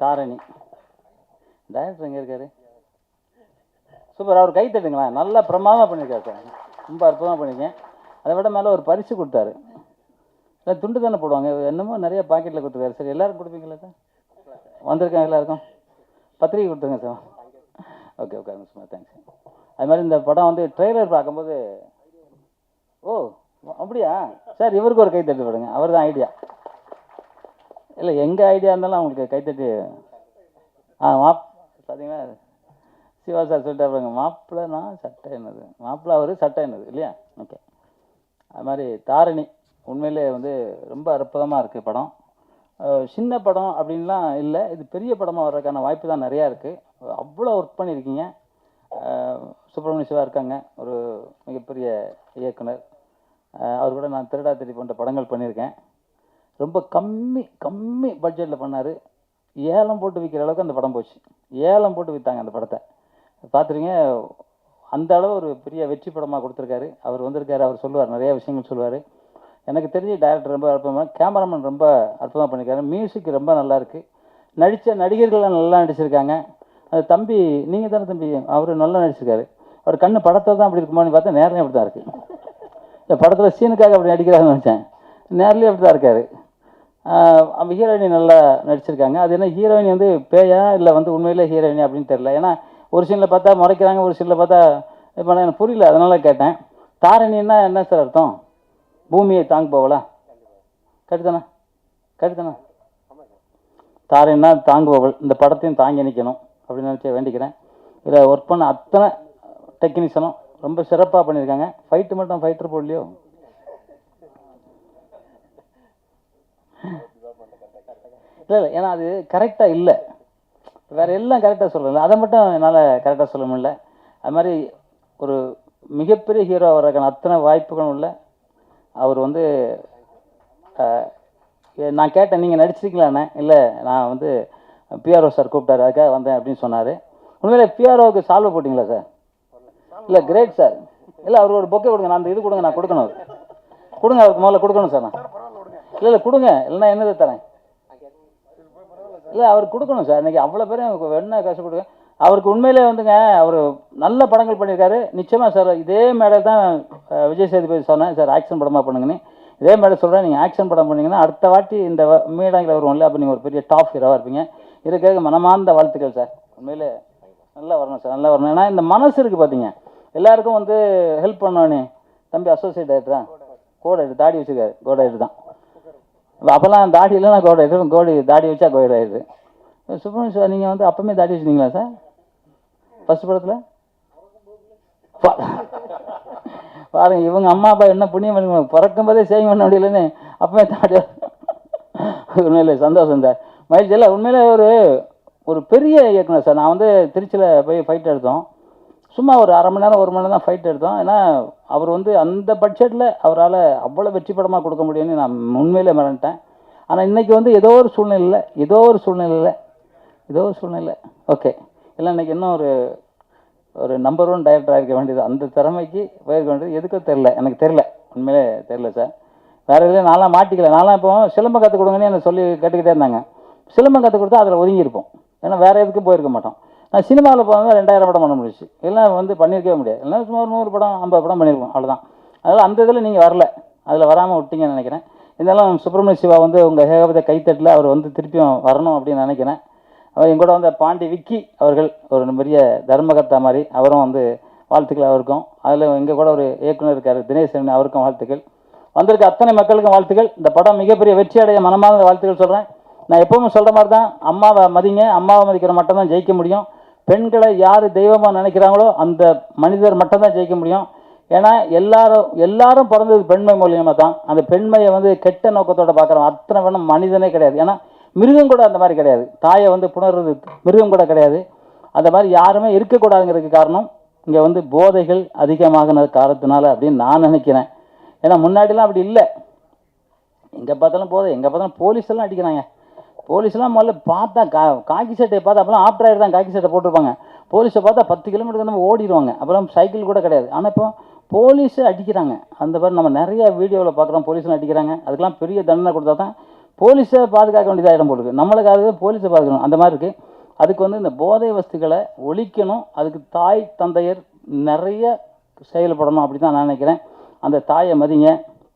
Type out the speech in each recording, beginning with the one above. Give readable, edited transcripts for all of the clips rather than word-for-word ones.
Dharani. Director எங்கே இருக்காரு? Super, அவர் கை தட்டுங்களா. நல்லா பிரமாதமாக பண்ணியிருக்காரு சார், ரொம்ப அற்புதமாக பண்ணியிருக்கேன். அதை விட மேலே ஒரு பரிசு கொடுத்தாரு. இல்லை துண்டு தானே போடுவாங்க, என்னமோ நிறைய பாக்கெட்டில் கொடுத்துருக்காரு சார். எல்லோரும் கொடுப்பீங்களா சார்? வந்திருக்காங்க எல்லாருக்கும் பத்திரிக்கை கொடுத்துருங்க சார். ஓகே ஓகே சும்மா தேங்க்ஸ். அது மாதிரி இந்த படம் வந்து ட்ரெய்லர் பார்க்கும்போது, ஓ அப்படியா சார், இவருக்கு ஒரு கைத்தட்டு போடுங்க, அவர் தான் ஐடியா. இல்லை எங்கள் ஐடியா இருந்தாலும் அவங்களுக்கு கைத்தட்டி. பார்த்தீங்கன்னா சிவா சார் சொல்லிட்டு பாருங்க, மாப்பிள்ளைனா சட்டை என்னது, மாப்பிள்ளை அவர் சட்டை என்னது இல்லையா. ஓகே. அது மாதிரி தாரணி உண்மையிலே வந்து ரொம்ப அற்புதமாக இருக்குது படம். சின்ன படம் அப்படின்லாம் இல்லை, இது பெரிய படமாக வர்றதுக்கான வாய்ப்பு தான் நிறையா இருக்குது. அவ்வளோ ஒர்க் பண்ணியிருக்கீங்க. சுப்பிரமணிய சிவா இருக்காங்க, ஒரு மிகப்பெரிய இயக்குனர். அவர் கூட நான் திருடா திரி போன்ற படங்கள் பண்ணியிருக்கேன். ரொம்ப கம்மி பட்ஜெட்டில் பண்ணார். ஏலம் போட்டு விற்கிற அளவுக்கு அந்த படம் போச்சு. ஏலம் போட்டு விற்றாங்க அந்த படத்தை, பார்த்துருங்க. அந்த அளவு ஒரு பெரிய வெற்றி படமாக கொடுத்துருக்காரு. அவர் வந்திருக்காரு, அவர் சொல்லுவார், நிறைய விஷயங்கள் சொல்லுவார். எனக்கு தெரிஞ்சு டைரக்டர் ரொம்ப அற்புதமாக, கேமராமேன் ரொம்ப அற்புதமாக பண்ணியிருக்காரு. மியூசிக் ரொம்ப நல்லா இருக்குது. நடித்த நடிகர்கள்லாம் நல்லா நடிச்சிருக்காங்க. அது தம்பி, நீங்கள் தானே தம்பி, அவர் நல்லா நடிச்சிருக்காரு. அவர் கண்ணு படத்தை தான் அப்படி இருக்குமான்னு பார்த்தா நேரிலே அப்படி தான் இருக்குது. இந்த படத்தில் சீனுக்காக அப்படி நடிக்கிறாங்கன்னு நினச்சேன், நேர்லேயே அப்படி தான் இருக்கார். அந்த ஹீரோயினி நல்லா நடிச்சிருக்காங்க. அது என்ன ஹீரோயினி வந்து பேயா இல்லை வந்து உண்மையிலே ஹீரோயினி அப்படின்னு தெரியல. ஏன்னா ஒரு சீனில் பார்த்தா முறைக்கிறாங்க, ஒரு சீனில் பார்த்தா இப்போ எனக்கு புரியல, அதனால கேட்டேன். தாரணின்னா என்ன சார் அர்த்தம்? பூமியை தாங்க போவலா? கரெக்டுதானே? கரெக்டுதானே? தாரணின்னா தாங்குபவள், இந்த படத்தையும் தாங்கி நிற்கணும் அப்படின்னு நினச்சி வேண்டிக்கிறேன். இதில் ஒர்க் பண்ண அத்தனை டெக்னீஷியனும் ரொம்ப சிறப்பாக பண்ணியிருக்காங்க. ஃபைட்டு மட்டும் ஃபைட்டர் போடலையோ? இல்லை, ஏன்னா அது கரெக்டாக இல்லை, வேறு எல்லாம் கரெக்டாக சொல்லலை, அதை மட்டும் என்னால் கரெக்டாக சொல்ல முடியல. அது மாதிரி ஒரு மிகப்பெரிய ஹீரோ வர்றதுக்கான அத்தனை வாய்ப்புகளும் இல்லை. அவர் வந்து நான் கேட்டேன், நீங்கள் நடிச்சிருக்கீங்களாண்ணே? இல்லை, நான் வந்து பிஆர்ஓ சார் கூப்பிட்டாரு, அதுக்காக வந்தேன் அப்படின்னு சொன்னார். உண்மையிலே பிஆர்ஓவுக்கு சால்வை போட்டிங்களா சார்? இல்லை கிரேட் சார். இல்லை அவருக்கு ஒரு பொக்கே கொடுங்க, நான் அந்த இது கொடுங்க, நான் கொடுக்கணும். கொடுங்க அவருக்கு முதல்ல கொடுக்கணும் சார். நான் இல்லை கொடுங்க, இல்லைன்னா என்னது தரேன். இல்லை அவருக்கு கொடுக்கணும் சார். இன்றைக்கி அவ்வளோ பேரும் என்ன காசு கொடுங்க. அவருக்கு உண்மையிலே வந்துங்க, அவர் நல்ல படங்கள் பண்ணியிருக்காரு. நிச்சயமாக சார், இதே மேடையில் தான் விஜய் சேதுபதி சொன்னேன் சார், ஆக்ஷன் படமாக பண்ணுங்கன்னு. இதே மேடை சொல்கிறேன், நீங்கள் ஆக்ஷன் படம் பண்ணிங்கன்னா அடுத்த வாட்டி இந்த மேடையில் வருவோம்ல, அப்போ நீங்கள் ஒரு பெரிய டாப் ஹீரோவாக இருப்பீங்க. இதுக்காக மனமார்ந்த வாழ்த்துக்கள் சார். உண்மையிலே நல்லா வரணும் சார், நல்லா வரணும். ஏன்னா இந்த மனசு இருக்குது பார்த்தீங்க, எல்லாருக்கும் வந்து ஹெல்ப் பண்ணோன்னே. தம்பி அசோசியேட் டைரக்டரா, கோட் ஆகிடுது, தாடி வச்சுருக்காரு, கோட் ஆகிட்டு தான். அப்போல்லாம் தாடி இல்லைன்னா கோட் ஆகிடும், தாடி வச்சா கோட் ஆகிடுது. சுப்ரமணியம் சார், நீங்கள் வந்து அப்போமே தாடி வச்சுருந்தீங்களா சார் ஃபஸ்ட் படத்தில்? பாருங்க, இவங்க அம்மா அப்பா என்ன புண்ணியம் பண்ணுங்க, பிறக்கும் போதே சேவிங் பண்ண முடியலன்னு அப்போவே தாடி. உண்மையிலே சந்தோஷம் சார், மகிழ்ச்சி. இல்லை உண்மையிலே ஒரு பெரிய இயக்குனர் சார். நான் வந்து திருச்சியில் போய் ஃபைட் எடுத்தோம், சும்மா ஒரு அரை மணி நேரம் 1 மணி நேரம் தான் ஃபைட் எடுத்தோம். ஏன்னா அவர் வந்து அந்த பட்ஜெட்டில் அவரால் அவ்வளோ வெற்றி படமாக கொடுக்க முடியும்னு நான் உண்மையிலே மறந்துட்டேன். ஆனால் இன்றைக்கி வந்து ஏதோ ஒரு சூழ்நிலை ஓகே இல்லை, இன்றைக்கி இன்னும் ஒரு நம்பர் 1 டைரக்டராக இருக்க வேண்டியது, அந்த திறமைக்கு போயிருக்க வேண்டியது. எதுக்கும் தெரில, எனக்கு தெரில, உண்மையிலே தெரில சார். வேறு எதுலையும் நான்லாம் மாட்டிக்கல. நான்லாம் இப்போ சிலம்பம் கற்றுக் கொடுங்கன்னு என்னை சொல்லி கேட்டுக்கிட்டே இருந்தாங்க. சிலம்பம் கற்றுக் கொடுத்தா அதில் ஒதுங்கியிருப்போம், ஏன்னா வேறு எதுக்கும் போயிருக்க மாட்டோம். நான் சினிமாவில் போனால் 2000 படம் பண்ண முடிச்சு, எல்லாம் வந்து பண்ணியிருக்கவே முடியாது. எல்லாம் சும்மா 100 படம் 50 படம் பண்ணியிருக்கோம், அவ்வளோதான். அதனால் அந்த இதில் நீங்கள் வரல, அதில் வராமல் விட்டீங்கன்னு நினைக்கிறேன். இருந்தாலும் சுப்பிரமணிய சிவா வந்து உங்கள் ஏகபத கைத்தட்டில் அவர் வந்து திருப்பியும் வரணும் அப்படின்னு நினைக்கிறேன். அவர் எங்கூட வந்த பாண்டி விக்கி அவர்கள் ஒரு பெரிய தர்மகர்த்தா மாதிரி, அவரும் வந்து வாழ்த்துக்கள் அவருக்கும். அதில் எங்கள் கூட ஒரு இயக்குனர் இருக்கார் தினேஷ், அவருக்கும் வாழ்த்துக்கள். வந்திருக்க அத்தனை மக்களுக்கும் வாழ்த்துக்கள். இந்த படம் மிகப்பெரிய வெற்றி அடைய மனமார்ந்த வாழ்த்துக்கள் சொல்கிறேன். நான் எப்பவும் சொல்கிற மாதிரி தான், அம்மாவை மதிங்க, அம்மாவை மதிக்கிற மட்டும் தான் ஜெயிக்க முடியும். பெண்களை யார் தெய்வமாக நினைக்கிறாங்களோ அந்த மனிதர் மட்டும்தான் ஜெயிக்க முடியும். ஏன்னா எல்லாரும் பிறந்தது பெண்மை மூலியமாக தான். அந்த பெண்மையை வந்து கெட்ட நோக்கத்தோடு பார்க்குறோம். அத்தனை வேணும் மனிதனே கிடையாது. ஏன்னா மிருகம் கூட அந்த மாதிரி கிடையாது, தாயை வந்து புணர்றது மிருகம் கூட கிடையாது. அந்த மாதிரி யாருமே இருக்கக்கூடாதுங்கிறதுக்கு காரணம் இங்கே வந்து போதைகள் அதிகமாகின காரணத்தினால அப்படின்னு நான் நினைக்கிறேன். ஏன்னா முன்னாடிலாம் அப்படி இல்லை, எங்கே பார்த்தாலும் போதை, எங்கே பார்த்தாலும் போலீஸ் எல்லாம் அடிக்கிறாங்க. போலீஸ்லாம் முதல்ல பார்த்தா காக்கி சட்டையை பார்த்தா, அப்போலாம் ஆஃப்டர் ஆயிட்டு தான் காக்கி சட்டை போட்டிருப்பாங்க. போலீஸை பார்த்தா 10 கிலோமீட்டருக்கு நம்ம ஓடிடுவாங்க. அப்போலாம் சைக்கிள் கூட கிடையாது. ஆனால் இப்போ போலீஸை அடிக்கிறாங்க. அந்த மாதிரி நம்ம நிறைய வீடியோவில் பார்க்குறோம், போலீஸ்லாம் அடிக்கிறாங்க. அதுக்கெல்லாம் பெரிய தண்டனை கொடுத்தா தான் போலீஸை பாதுகாக்க வேண்டியதாக இடம் போடுது. நம்மளுக்காக போலீஸை பாதுகாக்கணும், அந்த மாதிரி இருக்குது. அதுக்கு வந்து இந்த போதை வஸ்துக்களை ஒழிக்கணும். அதுக்கு தாய் தந்தையர் நிறைய செயல்படணும் அப்படி தான் நான் நினைக்கிறேன். அந்த தாயை மதிங்க.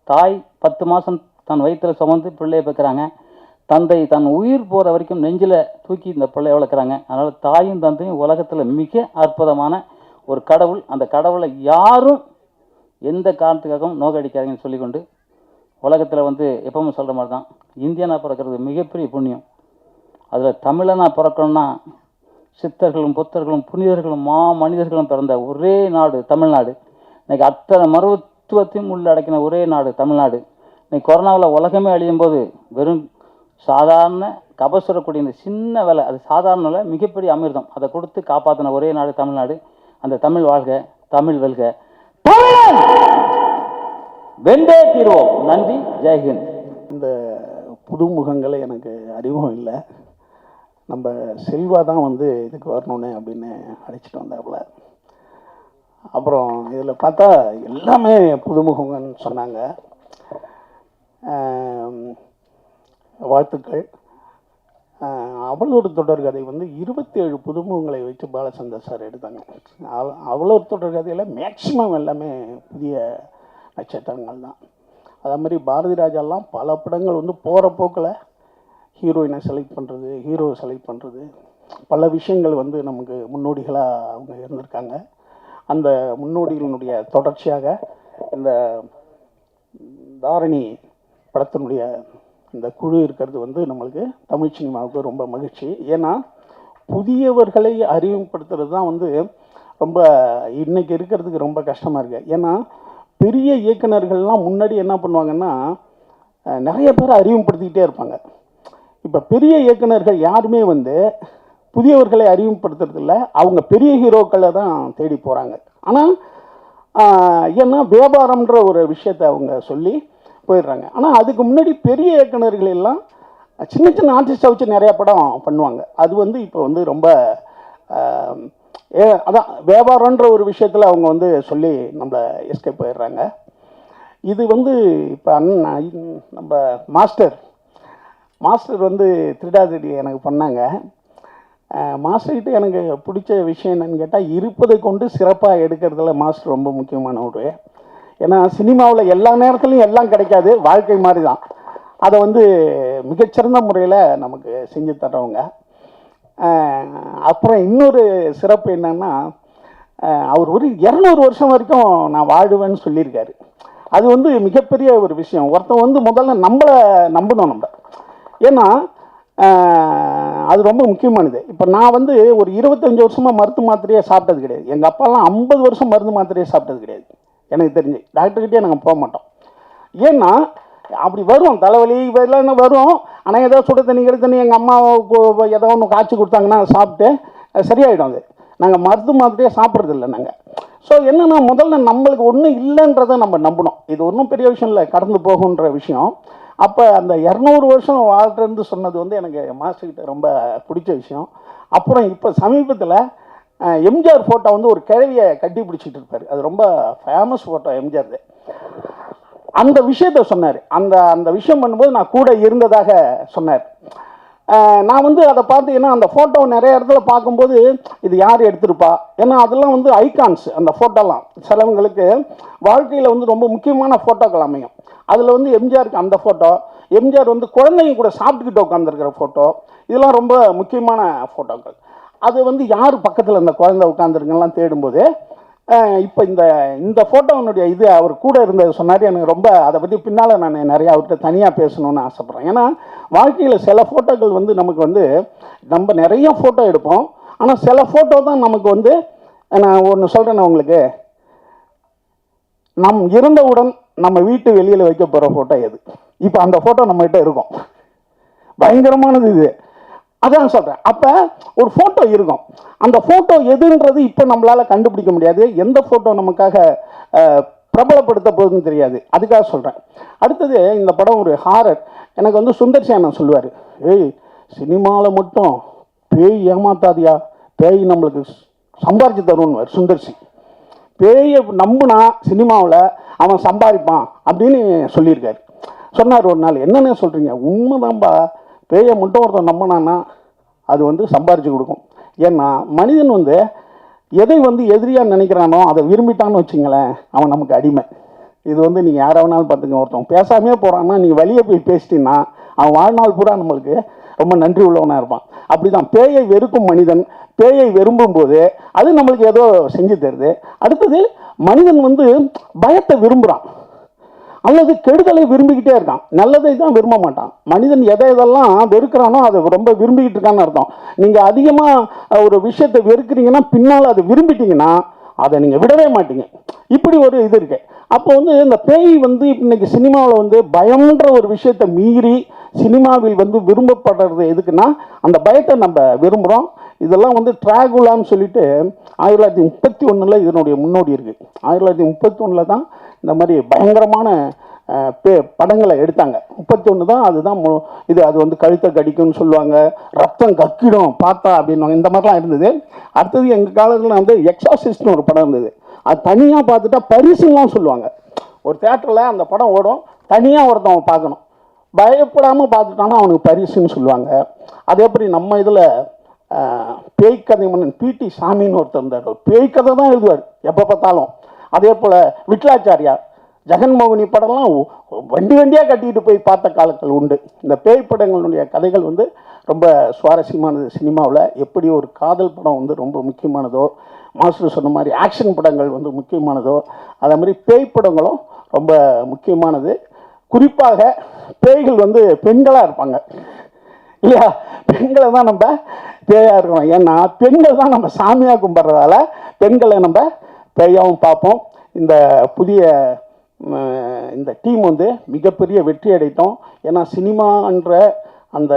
தாய் 10 மாதம் தன் வயிற்றில் சுமந்து பிள்ளையை பெற்கிறாங்க. தந்தை தன் உயிர் போகிற வரைக்கும் நெஞ்சில் தூக்கி இந்த பிள்ளையை வளர்க்குறாங்க. அதனால் தாயும் தந்தையும் உலகத்தில் மிக அற்புதமான ஒரு கடவுள். அந்த கடவுளை யாரும் எந்த காரணத்துக்காகவும் நோக்கடிக்காதீங்கன்னு சொல்லிக்கொண்டு, உலகத்தில் வந்து எப்பவும் சொல்கிற மாதிரி தான், இந்தியனாக பிறக்கிறது மிகப்பெரிய புண்ணியம். அதில் தமிழனாக பிறக்கணும்னா சித்தர்களும் புத்தர்களும் புனிதர்களும் மனிதர்களும் பிறந்த ஒரே நாடு தமிழ்நாடு. இன்றைக்கி அத்தனை மருத்துவத்தையும் உள்ளடக்கின ஒரே நாடு தமிழ்நாடு. இன்றைக்கி கொரோனாவில் உலகமே அழியும் போது வெறும் சாதாரண கபசுரக்கூடிய இந்த சின்ன வேலை, அது சாதாரண வேலை, மிகப்பெரிய அமிர்தம், அதை கொடுத்து காப்பாற்றின ஒரே நாடு தமிழ்நாடு. அந்த தமிழ் வாழ்க, தமிழ் வெல்க, தமிழன் வெண்டே தீர்வோம். நன்றி, ஜெய்ஹிந்த். இந்த புதுமுகங்களை எனக்கு அறிமுகம் இல்லை. நம்ம செல்வா தான் வந்து இதுக்கு வரணுன்னு அப்படின்னு அழைச்சிட்டு வந்தாப்புல. அப்புறம் இதில் பார்த்தா எல்லாமே புதுமுகங்கன்னு சொன்னாங்க. வாழ்த்துக்கள். அவளோட தொடர்கதை வந்து 27 புதுமுகங்களை வச்சு பாலச்சந்தர் சார் எடுத்தாங்க. அவளோட தொடர்கதையில் மேக்சிமம் எல்லாமே புதிய நட்சத்திரங்கள் தான். அதே மாதிரி பாரதி ராஜாலாம் பல படங்கள் வந்து போகிற போக்கில் ஹீரோயினை செலக்ட் பண்ணுறது, ஹீரோவை செலக்ட் பண்ணுறது, பல விஷயங்கள் வந்து நமக்கு முன்னோடிகளாக அவங்க இருந்திருக்காங்க. அந்த முன்னோடிகளினுடைய தொடர்ச்சியாக இந்த தாரணி படத்தினுடைய இந்த குழு இருக்கிறது வந்து நம்மளுக்கு தமிழ் சினிமாவுக்கு ரொம்ப மகிழ்ச்சி. ஏன்னா புதியவர்களை அறிமுகப்படுத்துறது தான் வந்து ரொம்ப இன்றைக்கி இருக்கிறதுக்கு ரொம்ப கஷ்டமாக இருக்குது. ஏன்னா பெரிய இயக்குநர்கள்லாம் முன்னாடி என்ன பண்ணுவாங்கன்னா நிறைய பேர் அறிமுகப்படுத்திக்கிட்டே இருப்பாங்க. இப்போ பெரிய இயக்குநர்கள் யாருமே வந்து புதியவர்களை அறிமுகப்படுத்துறதில்ல, அவங்க பெரிய ஹீரோக்களை தான் தேடி போகிறாங்க. ஆனால் ஏன்னா வியாபாரம்ன்ற ஒரு விஷயத்தை அவங்க சொல்லி போயிடுறாங்க. ஆனால் அதுக்கு முன்னாடி பெரிய இயக்குநர்கள் எல்லாம் சின்ன சின்ன ஆர்டிஸ்ட்டை வச்சு நிறையா படம் பண்ணுவாங்க. அது வந்து இப்போ வந்து ரொம்ப அதான் வியாபாரன்ற ஒரு விஷயத்தில் அவங்க வந்து சொல்லி நம்மளை எஸ்கேப் போயிடுறாங்க. இது வந்து இப்போ நம்ம மாஸ்டர் வந்து திருடாதிரி எனக்கு பண்ணாங்க. மாஸ்டர்கிட்ட எனக்கு பிடிச்ச விஷயம் என்னன்னு கேட்டால், இருப்பதை கொண்டு சிறப்பாக எடுக்கிறதுல மாஸ்டர் ரொம்ப முக்கியமான ஒரு. ஏன்னா சினிமாவில் எல்லா நேரத்துலையும் எல்லாம் கிடைக்காது, வாழ்க்கை மாதிரி தான். அதை வந்து மிகச்சிறந்த முறையில் நமக்கு செஞ்சு தர்றவங்க. அப்புறம் இன்னொரு சிறப்பு என்னன்னா, அவர் ஒரு 200 வருஷம் வரைக்கும் நான் வாழுவேன்னு சொல்லியிருக்காரு. அது வந்து மிகப்பெரிய ஒரு விஷயம். ஒருத்தன் வந்து முதல்ல நம்மளை நம்பணும் நம்ம. ஏன்னா அது ரொம்ப முக்கியமானது. இப்போ நான் வந்து ஒரு 25 வருஷமாக மருந்து மாத்திரையே சாப்பிட்டது கிடையாது. எங்கள் அப்பாலாம் 50 வருஷம் மருந்து மாத்திரையே சாப்பிட்டது கிடையாது. எனக்கு தெரிஞ்சு டாக்டர்கிட்டே நாங்கள் போக மாட்டோம். ஏன்னா அப்படி வரும் தலைவலி இதெல்லாம் வரும். ஆனால் ஏதோ சுட தண்ணி கெடு தண்ணி எங்கள் அம்மா ஏதோ ஒன்று காய்ச்சி கொடுத்தாங்கன்னா சாப்பிட்டு சரியாயிடும். அது நாங்கள் மருந்து மாத்திரையே சாப்பிட்றதில்ல நாங்கள். ஸோ என்னென்னா முதல்ல நம்மளுக்கு ஒன்றும் இல்லைன்றதை நம்ம நம்பணும். இது ஒன்றும் பெரிய விஷயம் இல்லை, கடந்து போகுன்ற விஷயம். அப்போ அந்த 200 வருஷம் வாழ்றேன்னு சொன்னது வந்து எனக்கு மாஸ்டர்கிட்ட ரொம்ப பிடிச்ச விஷயம். அப்புறம் இப்போ சமீபத்தில் எம்ஜிஆர் ஃபோட்டோ வந்து ஒரு கிழவியை கட்டி பிடிச்சிட்டு இருப்பார். அது ரொம்ப ஃபேமஸ் ஃபோட்டோ எம்ஜிஆர். அந்த விஷயத்த சொன்னார். அந்த விஷயம் பண்ணும்போது நான் கூட இருந்ததாக சொன்னார். நான் வந்து அதை பார்த்து, ஏன்னா அந்த ஃபோட்டோ நிறைய இடத்துல பார்க்கும்போது இது யார் எடுத்திருப்பா, ஏன்னா அதெல்லாம் வந்து ஐகான்ஸ். அந்த ஃபோட்டோலாம் சிலவங்களுக்கு வாழ்க்கையில் வந்து ரொம்ப முக்கியமான ஃபோட்டோக்கள் அமையும். அதில் வந்து எம்ஜிஆருக்கு அந்த ஃபோட்டோ, எம்ஜிஆர் வந்து குழந்தைங்க கூட சாப்பிட்டுக்கிட்டு உட்காந்துருக்கிற ஃபோட்டோ, இதெல்லாம் ரொம்ப முக்கியமான ஃபோட்டோக்கள். அது வந்து யார் பக்கத்தில் அந்த குழந்தை உட்காந்துருக்கெல்லாம் தேடும்போது இப்போ இந்த ஃபோட்டோனுடைய இது அவர் கூட இருந்தது சொன்னார். எனக்கு ரொம்ப அதை பற்றி பின்னால் நான் நிறையா அவர்கிட்ட தனியாக பேசணுன்னு ஆசைப்பட்றேன். ஏன்னா வாழ்க்கையில் சில ஃபோட்டோக்கள் வந்து நமக்கு வந்து நம்ம நிறைய ஃபோட்டோ எடுப்போம். ஆனால் சில ஃபோட்டோ தான் நமக்கு வந்து, நான் ஒன்று சொல்கிறேன் உங்களுக்கு, நம் இறந்தவுடன் நம்ம வீட்டு வெளியில் வைக்க போகிற ஃபோட்டோ எது? இப்போ அந்த ஃபோட்டோ நம்மகிட்ட இருக்கும். பயங்கரமானது இது. அதான் சொல்கிறேன். அப்போ ஒரு ஃபோட்டோ இருக்கும். அந்த ஃபோட்டோ எதுன்றது இப்போ நம்மளால் கண்டுபிடிக்க முடியாது. எந்த ஃபோட்டோ நமக்காக பிரபலப்படுத்த போகுதுன்னு தெரியாது. அதுக்காக சொல்கிறேன். அடுத்தது இந்த படம் ஒரு ஹாரர். எனக்கு வந்து சுந்தர்சி அண்ணன் சொல்லுவார், ஏய் சினிமாவில் மட்டும் பேய் ஏமாத்தாதியா, பேய் நம்மளுக்கு சம்பாரிச்சு தருவார் சுந்தர்சி. பேயை நம்புனா சினிமாவில் அவன் சம்பாதிப்பான் அப்படின்னு சொல்லியிருக்காரு. சொன்னார் ஒரு நாள், என்னென்ன சொல்கிறீங்க, உண்மைதான்பா, பேயை மட்டும் ஒருத்தன் நம்பினான்னா அது வந்து சம்பாரித்து கொடுக்கும். ஏன்னா மனிதன் வந்து எதை வந்து எதிரியாக நினைக்கிறானோ அதை விரும்பிட்டான்னு வச்சுங்களேன், அவன் நமக்கு அடிமை. இது வந்து நீங்கள் யாரை வேணாலும் பார்த்துங்க, ஒருத்தவங்க பேசாமே போகிறான்னா நீங்கள் வெளியே போய் பேசிட்டீங்கன்னா அவன் வாழ்நாள் பூரா நம்மளுக்கு ரொம்ப நன்றி உள்ளவனாக இருப்பான். அப்படி தான் பேயை வெறுக்கும் மனிதன் பேயை விரும்பும் போது அது நம்மளுக்கு ஏதோ செஞ்சு தருது. அடுத்தது மனிதன் வந்து பயத்தை விரும்புகிறான் அல்லது கெடுதலை விரும்பிக்கிட்டே இருக்கான், நல்லதை தான் விரும்ப மாட்டான். மனிதன் எதெல்லாம் வெறுக்கிறானோ அதை ரொம்ப விரும்பிக்கிட்டு இருக்கான்னு அர்த்தம். நீங்கள் அதிகமாக ஒரு விஷயத்தை வெறுக்கிறீங்கன்னா பின்னால் அதை விரும்பிட்டீங்கன்னா அதை நீங்கள் விடவே மாட்டீங்க. இப்படி ஒரு இது இருக்கு. அப்போ வந்து இந்த பேய் வந்து இன்னைக்கு சினிமாவில் வந்து பயம்ன்ற ஒரு விஷயத்தை மீறி சினிமாவில் வந்து விரும்பப்படுறது எதுக்குன்னா அந்த பயத்தை நம்ம விரும்புகிறோம். இதெல்லாம் வந்து ட்ராகுலான்னு சொல்லிட்டு 1931 இதனுடைய முன்னோடி இருக்குது. 1931 தான் இந்த மாதிரி பயங்கரமான படங்களை எடுத்தாங்க. 31 தான் அதுதான் இது. அது வந்து கழுத்தை கடிக்கும்னு சொல்லுவாங்க, ரத்தம் கக்கிடும் பார்த்தா அப்படின்வாங்க, இந்த மாதிரிலாம் இருந்தது. அடுத்தது எங்கள் காலத்தில் வந்து எக்ஸாசிஸ்ட்னு ஒரு படம் இருந்தது. அது தனியாக பார்த்துட்டா பரிசுலாம் சொல்லுவாங்க. ஒரு தேட்டரில் அந்த படம் ஓடும், தனியாக ஒருத்தவங்க பார்க்கணும், பயப்படாமல் பார்த்துட்டானா அவனுக்கு பரிசுன்னு சொல்லுவாங்க. அதே மாதிரி நம்ம இதில் பேய்க்கதை மன்னன் பிடி சாமின்னு ஒருத்தர் இருந்தார். ஒரு பேய்க்கதை தான் எழுதுவார் எப்போ பார்த்தாலும். அதே போல் விட்லாச்சாரியா, ஜெகன்மோகினி படம்லாம் வண்டி வண்டியாக கட்டிக்கிட்டு போய் பார்த்த காலங்கள் உண்டு. இந்த பேய் படங்களுடைய கதைகள் வந்து ரொம்ப சுவாரஸ்யமானது. சினிமாவில் எப்படி ஒரு காதல் படம் வந்து ரொம்ப முக்கியமானதோ, மாஸ்டர் சொன்ன மாதிரி ஆக்ஷன் படங்கள் வந்து முக்கியமானதோ, அதே மாதிரி பேய் படங்களும் ரொம்ப முக்கியமானது. குறிப்பாக பேய்கள் வந்து பெண்களாக இருப்பாங்க இல்லையா? பெண்களை தான் நம்ம பேயாக இருக்கணும். ஏன்னா பெண்கள் தான் நம்ம சாமியாக கும்பிட்றதால பெண்களை நம்ம பேயாகவும் பார்ப்போம். இந்த புதிய இந்த டீம் வந்து மிகப்பெரிய வெற்றி அடைத்தோம். ஏன்னா சினிமான்ற அந்த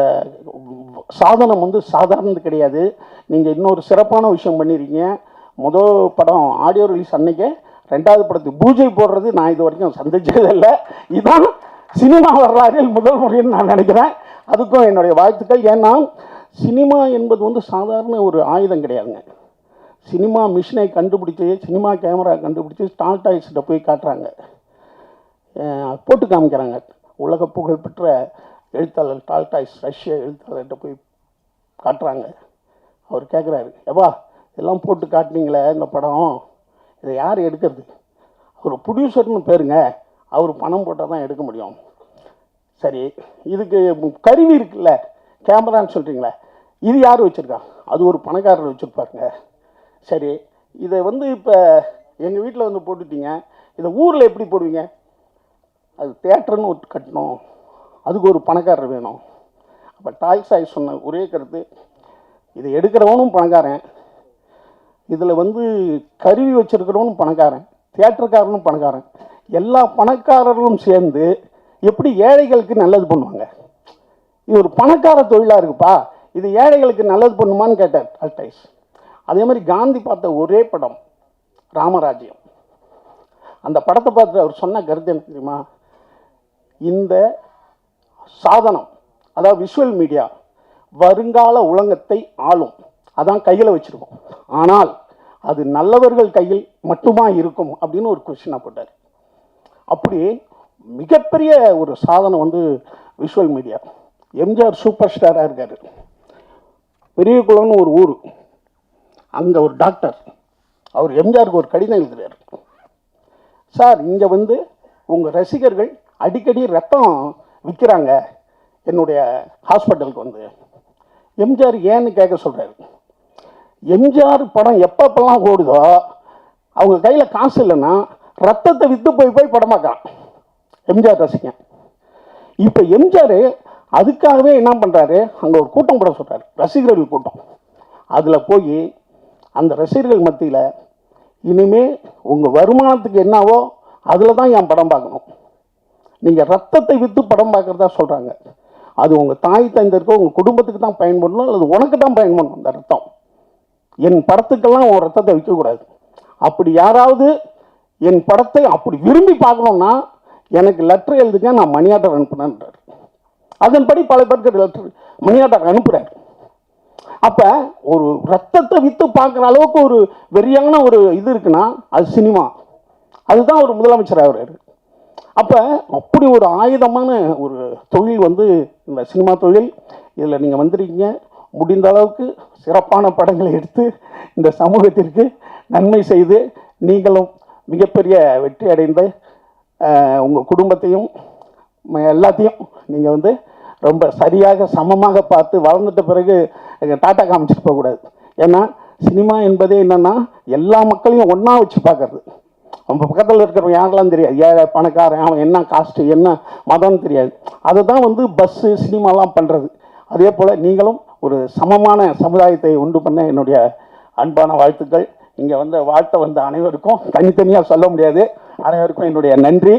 சாதனம் வந்து சாதாரணது கிடையாது. நீங்கள் இன்னொரு சிறப்பான விஷயம் பண்ணியிருக்கீங்க. முதல் படம் ஆடியோ ரிலீஸ் அன்னைக்கே 2வது படத்துக்கு பூஜை போடுறது நான் இது வரைக்கும் சந்திச்சதில்லை. இதுதான் சினிமா வரலாற்றில் முதல் முறைன்னு நான் நினைக்கிறேன். அதுக்கும் என்னுடைய வாழ்த்துக்கள். ஏன்னா சினிமா என்பது வந்து சாதாரண ஒரு ஆயுதம் கிடையாதுங்க. சினிமா மிஷினை கண்டுபிடிச்சி, சினிமா கேமரா கண்டுபிடிச்சி ஸ்டார் டாய்ஸ்கிட்ட போய் காட்டுறாங்க, போட்டு காமிக்கிறாங்க. உலக புகழ்பெற்ற எழுத்தாளர் டால் டாய்ஸ், ரஷ்ய எழுத்தாளர்கிட்ட போய் காட்டுறாங்க. அவர் கேட்குறாரு, எப்பா இதெல்லாம் போட்டு காட்டினீங்களே இந்த படம், இதை யார் எடுக்கிறது? ஒரு ப்ரொடியூசர்னு பேருங்க, அவர் பணம் போட்டால் தான் எடுக்க முடியும். சரி, இதுக்கு கருவி இருக்குல்ல, கேமரான்னு சொல்கிறீங்களே, இது யார் வச்சுருக்கா? அது ஒரு பணக்காரர் வச்சுருப்பாருங்க. சரி, இதை வந்து இப்போ எங்கள் வீட்டில் வந்து போட்டுட்டீங்க, இதை ஊரில் எப்படி போடுவீங்க? அது தேட்டர்னு ஒரு கட்டணும், அதுக்கு ஒரு பணக்காரர் வேணும். அப்போ டால்ஸ்டாய் சொன்ன ஒரே கருத்து, இதை எடுக்கிறவனும் பணக்காரன், இதில் வந்து கருவி வச்சுருக்கிறவனும் பணக்காரன், தியேட்டருக்காரனும் பணக்காரன், எல்லா பணக்காரர்களும் சேர்ந்து எப்படி ஏழைகளுக்கு நல்லது பண்ணுவாங்க? இது ஒரு பணக்கார தொழிலாக இருக்குப்பா, இது ஏழைகளுக்கு நல்லது பண்ணுமான்னு கேட்டார் டால்ஸ்டாய். அதே மாதிரி காந்தி பார்த்த ஒரே படம் ராமராஜ்யம். அந்த படத்தை பார்த்து அவர் சொன்ன கருத்து என்ன தெரியுமா? இந்த சாதனம், அதாவது விஷுவல் மீடியா, வருங்கால உலகத்தை ஆளும், அதான் கையில் வச்சுருக்கோம், ஆனால் அது நல்லவர்கள் கையில் மட்டுமா இருக்கும் அப்படின்னு ஒரு கொஸ்டினாக போட்டார். அப்படி மிகப்பெரிய ஒரு சாதனம் வந்து விஷுவல் மீடியா. எம்ஜிஆர் சூப்பர் ஸ்டாராக இருக்கார். பெரியகுளம்னு ஒரு ஊர், அங்கே ஒரு டாக்டர், அவர் எம்ஜிஆருக்கு ஒரு கடிதம் எழுதுகிறார். சார், இங்கே வந்து உங்கள் ரசிகர்கள் அடிக்கடி ரத்தம் விற்கிறாங்க என்னுடைய ஹாஸ்பிட்டலுக்கு வந்து. எம்ஜிஆர் ஏன்னு கேட்க சொல்கிறாரு. எம்ஜிஆர் படம் எப்பப்பெல்லாம் ஓடுதோ அவங்க கையில் காசு இல்லைன்னா ரத்தத்தை விற்று போய் படமாக்கான் எம்ஜிஆர் ரசிகன். இப்போ எம்ஜிஆர் அதுக்காகவே என்ன பண்ணுறாரு, அங்கே ஒரு கூட்டம் போட சொல்கிறார், ரசிகர்கள் கூட்டம். அதில் போய் அந்த ரசிகர்கள் மத்தியில் இனிமேல் உங்கள் வருமானத்துக்கு என்னவோ அதில் தான் என் படம் பார்க்கணும், நீங்கள் ரத்தத்தை விற்று படம் பார்க்குறதா சொல்கிறாங்க. அது உங்கள் தாய் தந்தைக்கோ உங்கள் குடும்பத்துக்கு தான் பயன்படணும், அல்லது உனக்கு தான் பயன்படணும் அந்த ரத்தம். என் படத்துக்கெல்லாம் உன் ரத்தத்தை விற்கக்கூடாது. அப்படி யாராவது என் படத்தை அப்படி விரும்பி பார்க்கணுன்னா எனக்கு லெட்டர் எழுதுங்க, நான் மணி ஆர்டர் அனுப்புனேன்றார். அதன்படி பல பேருக்கு லெட்டர் மணி ஆர்டர் அனுப்புகிறார். அப்போ ஒரு ரத்தத்தை விற்று பார்க்குற அளவுக்கு ஒரு வெறியான ஒரு இது இருக்குன்னா அது சினிமா. அதுதான் ஒரு முதலமைச்சர் ஆகிறாரு. அப்போ அப்படி ஒரு ஆயுதமான ஒரு தொழில் வந்து இந்த சினிமா தொழில். இதில் நீங்கள் வந்திருக்கீங்க, முடிந்த அளவுக்கு சிறப்பான படங்களை எடுத்து இந்த சமூகத்திற்கு நன்மை செய்து நீங்களும் மிகப்பெரிய வெற்றி அடைந்த உங்கள் குடும்பத்தையும் எல்லாத்தையும் நீங்கள் வந்து ரொம்ப சரியாக சமமாக பார்த்து வளர்ந்துட்ட பிறகு டாட்டா காமிச்சிட்டு போகக்கூடாது. ஏன்னா சினிமா என்பதே என்னென்னா எல்லா மக்களையும் ஒன்றா வச்சு பார்க்கறது. நம்ம பக்கத்தில் இருக்கிறவங்க யாரெல்லாம் தெரியாது, ஏழை பணக்காரன், அவன் என்ன காஸ்ட்டு என்ன மதம்னு தெரியாது. அதை தான் வந்து பஸ்ஸு சினிமாலாம் பண்ணுறது. அதே போல் நீங்களும் ஒரு சமமான சமுதாயத்தை உண்டு பண்ண என்னுடைய அன்பான வாழ்த்துக்கள். இங்கே வந்து வாழ்த்த வந்த அனைவருக்கும் தனித்தனியாக சொல்ல முடியாது, அனைவருக்கும் என்னுடைய நன்றி.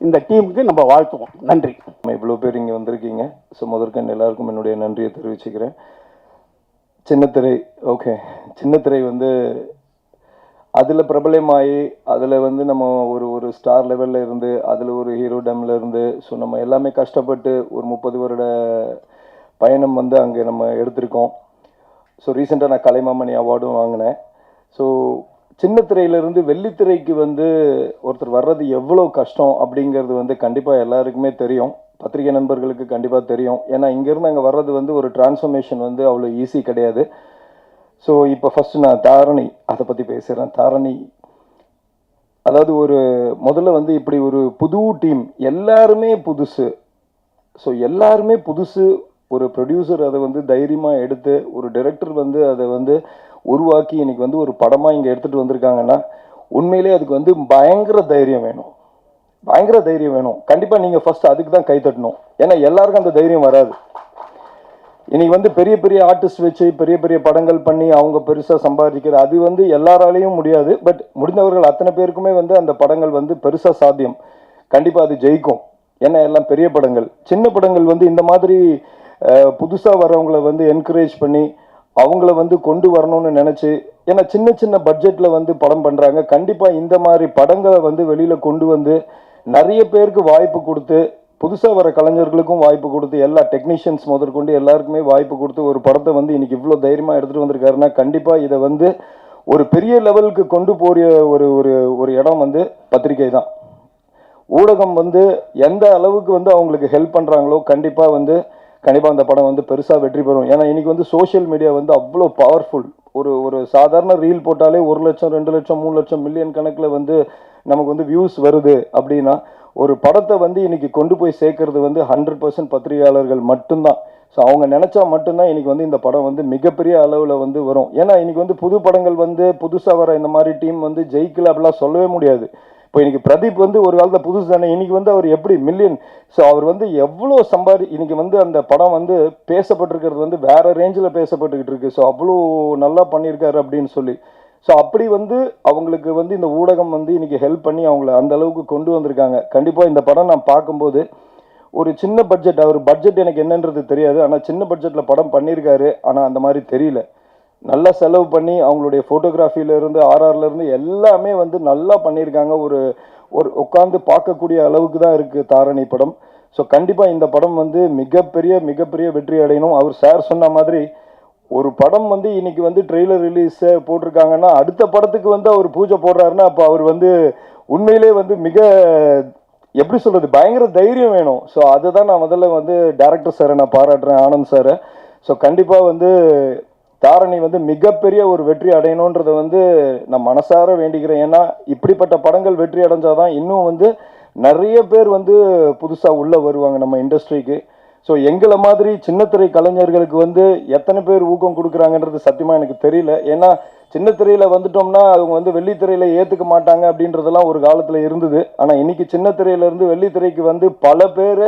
இந்த டீமுக்கு நம்ம வாழ்த்துவோம். நன்றி. இவ்வளோ பேர் இங்கே வந்திருக்கீங்க. ஸோ முதற்கண் எல்லாருக்கும் என்னுடைய நன்றியை தெரிவிச்சுக்கிறேன். சின்னத்திரை, ஓகே, சின்னத்திரை வந்து அதில் பிரபலமாகி அதில் வந்து நம்ம ஒரு ஸ்டார் லெவலில் இருந்து அதில் ஒரு ஹீரோ டம்ல இருந்து ஸோ நம்ம எல்லாமே கஷ்டப்பட்டு ஒரு 30 வருட பயணம் வந்து அங்கே நம்ம எடுத்திருக்கோம். ஸோ ரீசெண்டாக நான் கலைமாமணி அவார்டும் வாங்கினேன். ஸோ சின்னத்திரையிலேருந்து வெள்ளித்திரைக்கு வந்து ஒருத்தர் வர்றது எவ்வளோ கஷ்டம் அப்படிங்கிறது வந்து கண்டிப்பாக எல்லாருக்குமே தெரியும், பத்திரிகை நண்பர்களுக்கு கண்டிப்பாக தெரியும். ஏன்னா இங்கேருந்து அங்கே வர்றது வந்து ஒரு டிரான்ஸ்ஃபர்மேஷன் வந்து அவ்வளோ ஈஸி கிடையாது. ஸோ இப்போ ஃபஸ்ட்டு நான் தாரணி அதை பற்றி பேசுகிறேன். தாரணி அதாவது முதல்ல வந்து இப்படி ஒரு புது டீம், எல்லாருமே புதுசு. ஸோ எல்லாருமே புதுசு. ஒரு ப்ரொடியூசர் அதை வந்து தைரியமாக எடுத்து, ஒரு டைரக்டர் வந்து அதை வந்து உருவாக்கி இன்னைக்கு வந்து ஒரு படமாக இங்கே எடுத்துகிட்டு வந்திருக்காங்கன்னா உண்மையிலே அதுக்கு வந்து பயங்கர தைரியம் வேணும், பயங்கர தைரியம் வேணும். கண்டிப்பாக நீங்கள் ஃபஸ்ட்டு அதுக்கு தான் கை தட்டணும். ஏன்னா எல்லாருக்கும் அந்த தைரியம் வராது. இன்னைக்கு வந்து பெரிய பெரிய ஆர்டிஸ்ட் வச்சு பெரிய பெரிய படங்கள் பண்ணி அவங்க பெருசாக சம்பாதிக்கிற அது வந்து எல்லாராலையும் முடியாது. பட் முடிந்தவர்கள் அத்தனை பேருக்குமே வந்து அந்த படங்கள் வந்து பெருசாக சாத்தியம். கண்டிப்பாக அது ஜெயிக்கும். ஏன்னா எல்லாம் பெரிய படங்கள். சின்ன படங்கள் வந்து இந்த மாதிரி புதுசாக வரவங்களை வந்து என்கரேஜ் பண்ணி அவங்கள வந்து கொண்டு வரணும்னு நினச்சி, ஏன்னா சின்ன சின்ன பட்ஜெட்டில் வந்து படம் பண்ணுறாங்க. கண்டிப்பாக இந்த மாதிரி படங்களை வந்து வெளியில் கொண்டு வந்து நிறைய பேருக்கு வாய்ப்பு கொடுத்து, புதுசாக வர கலைஞர்களுக்கும் வாய்ப்பு கொடுத்து, எல்லா டெக்னீஷியன்ஸ் முதற்கொண்டு எல்லாருக்குமே வாய்ப்பு கொடுத்து ஒரு படத்தை வந்து இன்னைக்கு இவ்வளோ தைரியமாக எடுத்துகிட்டு வந்திருக்காருன்னா கண்டிப்பாக இதை வந்து ஒரு பெரிய லெவலுக்கு கொண்டு போகிற ஒரு இடம் வந்து பத்திரிகை தான். ஊடகம் வந்து எந்த அளவுக்கு வந்து அவங்களுக்கு ஹெல்ப் பண்ணுறாங்களோ கண்டிப்பாக அந்த படம் வந்து பெருசாக வெற்றி பெறும். ஏன்னா இன்னைக்கு வந்து சோஷியல் மீடியா வந்து அவ்வளோ பவர்ஃபுல். ஒரு சாதாரண ரீல் போட்டாலே 1 லட்சம் 2 லட்சம் 3 லட்சம் மில்லியன் கணக்கில் வந்து நமக்கு வந்து வியூஸ் வருது அப்படின்னா ஒரு படத்தை வந்து இன்னைக்கு கொண்டு போய் சேர்க்கறது வந்து 100% பத்திரிகையாளர்கள் மட்டும்தான். ஸோ அவங்க நினச்சா மட்டும்தான் இன்னைக்கு வந்து இந்த படம் வந்து மிகப்பெரிய அளவில் வந்து வரும். ஏன்னா இன்னைக்கு வந்து புது படங்கள் வந்து புதுசாக வர இந்த மாதிரி டீம் வந்து ஜெயிக்கல அப்படிலாம் சொல்லவே முடியாது. இப்போ இன்னைக்கு பிரதீப் வந்து ஒரு காலத்தில் புதுசு தானே, இன்னைக்கு வந்து அவர் எப்படி மில்லியன், ஸோ அவர் வந்து எவ்வளோ இன்னைக்கு வந்து அந்த படம் வந்து பேசப்பட்டிருக்கிறது வந்து வேற ரேஞ்சில் பேசப்பட்டுக்கிட்டு இருக்கு. ஸோ அவ்வளோ நல்லா பண்ணியிருக்காரு அப்படின்னு சொல்லி. ஸோ அப்படி வந்து அவங்களுக்கு வந்து இந்த ஊடகம் வந்து இன்னைக்கு ஹெல்ப் பண்ணி அவங்கள அந்த அளவுக்கு கொண்டு வந்திருக்காங்க. கண்டிப்பாக இந்த படம் நான் பார்க்கும்போது ஒரு சின்ன பட்ஜெட், அவர் பட்ஜெட் எனக்கு என்னன்றது தெரியாது, ஆனால் சின்ன பட்ஜெட்டில் படம் பண்ணியிருக்காரு. ஆனால் அந்த மாதிரி தெரியல, நல்லா செலவு பண்ணி அவங்களுடைய ஃபோட்டோகிராஃபிலேருந்து ஆர்ஆர்லேருந்து எல்லாமே வந்து நல்லா பண்ணியிருக்காங்க. ஒரு உட்காந்து பார்க்கக்கூடிய அளவுக்கு தான் இருக்குது தாரணி படம். ஸோ கண்டிப்பாக இந்த படம் வந்து மிகப்பெரிய வெற்றி அடையணும். அவர் சார் சொன்ன மாதிரி ஒரு படம் வந்து இன்னைக்கு வந்து ட்ரெய்லர் ரிலீஸ் போட்டிருக்காங்கன்னா அடுத்த படத்துக்கு வந்து அவர் பூஜை போடுறாருன்னா அப்போ அவர் வந்து உண்மையிலே வந்து எப்படி சொல்கிறது, பயங்கர தைரியம் வேணும். ஸோ அதுதான் நான் முதல்ல வந்து டைரக்டர் சாரை நான் பாராட்டுறேன், ஆனந்த் சாரை. ஸோ கண்டிப்பாக வந்து தாரணி வந்து மிகப்பெரிய ஒரு வெற்றி அடையணுன்றதை வந்து நான் மனசார வேண்டிக்கிறேன். ஏன்னா இப்படிப்பட்ட படங்கள் வெற்றி அடைஞ்சாதான் இன்னும் வந்து நிறைய பேர் வந்து புதுசாக உள்ளே வருவாங்க நம்ம இண்டஸ்ட்ரிக்கு. ஸோ எங்களை மாதிரி சின்னத்திரை கலைஞர்களுக்கு வந்து எத்தனை பேர் ஊக்கம் கொடுக்குறாங்கன்றது சத்தியமாக எனக்கு தெரியல. ஏன்னா சின்னத்திரையில் வந்துட்டோம்னா அவங்க வந்து வெள்ளித்திரையில் ஏற்றுக்க மாட்டாங்க அப்படின்றதெல்லாம் ஒரு காலத்தில் இருந்தது. ஆனால் இன்னைக்கு சின்னத்திரையிலேருந்து வெள்ளித்திரைக்கு வந்து பல பேர்